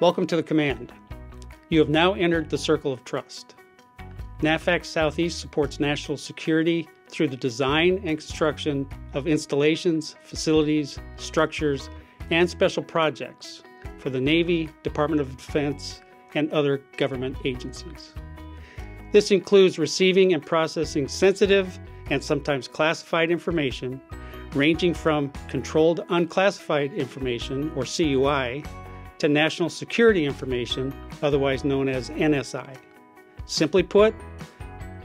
Welcome to the command. You have now entered the circle of trust. NAVFAC Southeast supports national security through the design and construction of installations, facilities, structures, and special projects for the Navy, Department of Defense, and other government agencies. This includes receiving and processing sensitive and sometimes classified information, ranging from controlled unclassified information, or CUI, to national security information, otherwise known as NSI. Simply put,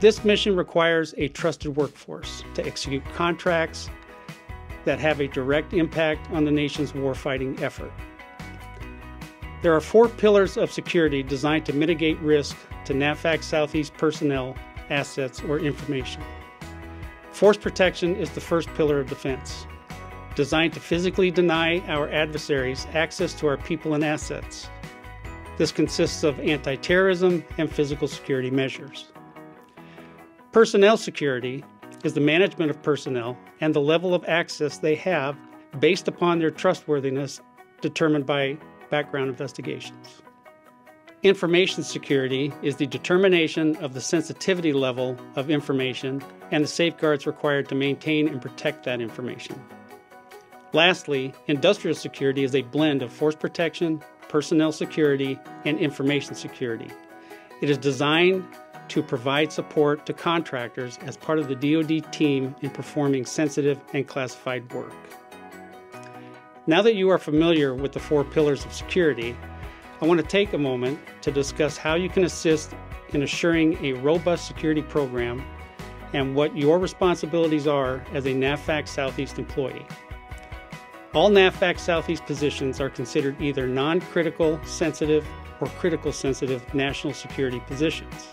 this mission requires a trusted workforce to execute contracts that have a direct impact on the nation's warfighting effort. There are 4 pillars of security designed to mitigate risk to NAVFAC Southeast personnel, assets, or information. Force protection is the first pillar of defense, designed to physically deny our adversaries access to our people and assets. This consists of anti-terrorism and physical security measures. Personnel security is the management of personnel and the level of access they have based upon their trustworthiness determined by background investigations. Information security is the determination of the sensitivity level of information and the safeguards required to maintain and protect that information. Lastly, industrial security is a blend of force protection, personnel security, and information security. It is designed to provide support to contractors as part of the DoD team in performing sensitive and classified work. Now that you are familiar with the 4 pillars of security, I want to take a moment to discuss how you can assist in assuring a robust security program and what your responsibilities are as a NAVFAC Southeast employee. All NAVFAC Southeast positions are considered either non-critical sensitive or critical sensitive national security positions.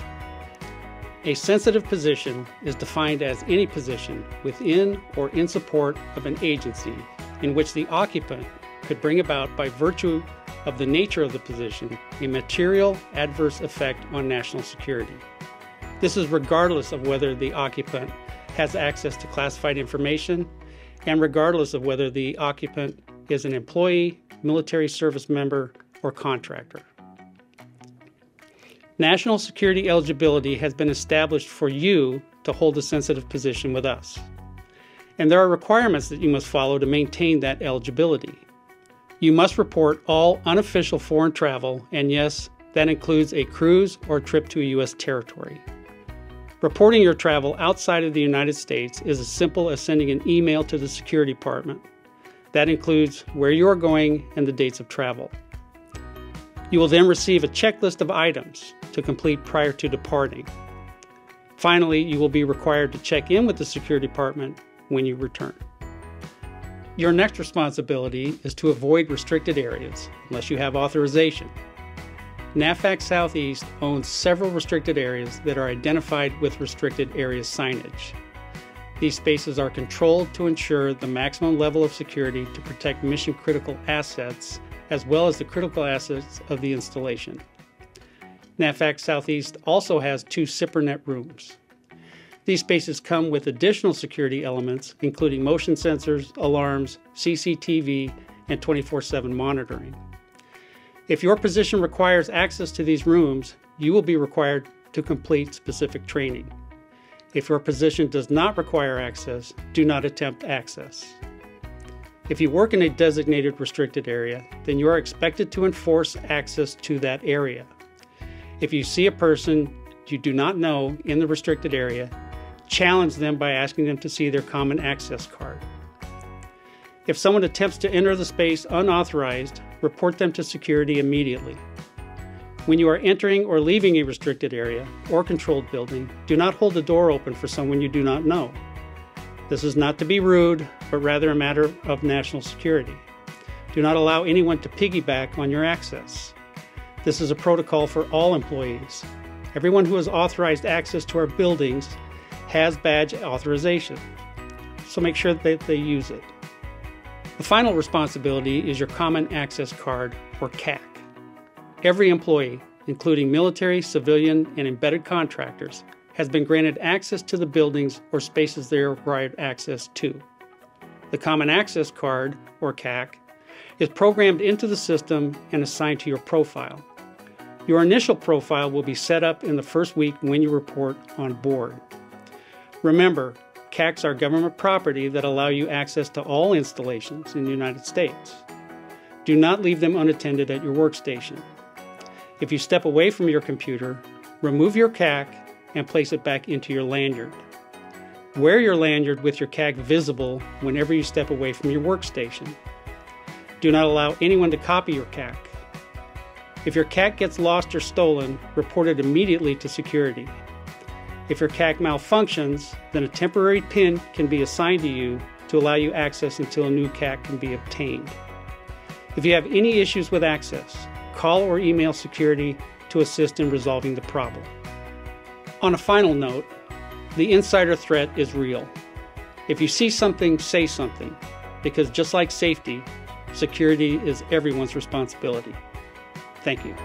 A sensitive position is defined as any position within or in support of an agency in which the occupant could bring about, by virtue of the nature of the position, a material adverse effect on national security. This is regardless of whether the occupant has access to classified information and regardless of whether the occupant is an employee, military service member, or contractor. National security eligibility has been established for you to hold a sensitive position with us. And there are requirements that you must follow to maintain that eligibility. You must report all unofficial foreign travel, and yes, that includes a cruise or trip to a U.S. territory. Reporting your travel outside of the United States is as simple as sending an email to the Security Department. That includes where you are going and the dates of travel. You will then receive a checklist of items to complete prior to departing. Finally, you will be required to check in with the Security Department when you return. Your next responsibility is to avoid restricted areas unless you have authorization. NAVFAC Southeast owns several restricted areas that are identified with restricted areas signage. These spaces are controlled to ensure the maximum level of security to protect mission-critical assets as well as the critical assets of the installation. NAVFAC Southeast also has 2 SIPRNet rooms. These spaces come with additional security elements, including motion sensors, alarms, CCTV, and 24/7 monitoring. If your position requires access to these rooms, you will be required to complete specific training. If your position does not require access, do not attempt access. If you work in a designated restricted area, then you are expected to enforce access to that area. If you see a person you do not know in the restricted area, challenge them by asking them to see their common access card. If someone attempts to enter the space unauthorized, report them to security immediately. When you are entering or leaving a restricted area or controlled building, do not hold the door open for someone you do not know. This is not to be rude, but rather a matter of national security. Do not allow anyone to piggyback on your access. This is a protocol for all employees. Everyone who has authorized access to our buildings has badge authorization, so make sure that they use it. The final responsibility is your Common Access Card, or CAC. Every employee, including military, civilian, and embedded contractors, has been granted access to the buildings or spaces they are required access to. The Common Access Card, or CAC, is programmed into the system and assigned to your profile. Your initial profile will be set up in the first week when you report on board. Remember, CACs are government property that allow you access to all installations in the United States. Do not leave them unattended at your workstation. If you step away from your computer, remove your CAC and place it back into your lanyard. Wear your lanyard with your CAC visible whenever you step away from your workstation. Do not allow anyone to copy your CAC. If your CAC gets lost or stolen, report it immediately to security. If your CAC malfunctions, then a temporary PIN can be assigned to you to allow you access until a new CAC can be obtained. If you have any issues with access, call or email security to assist in resolving the problem. On a final note, the insider threat is real. If you see something, say something, because just like safety, security is everyone's responsibility. Thank you.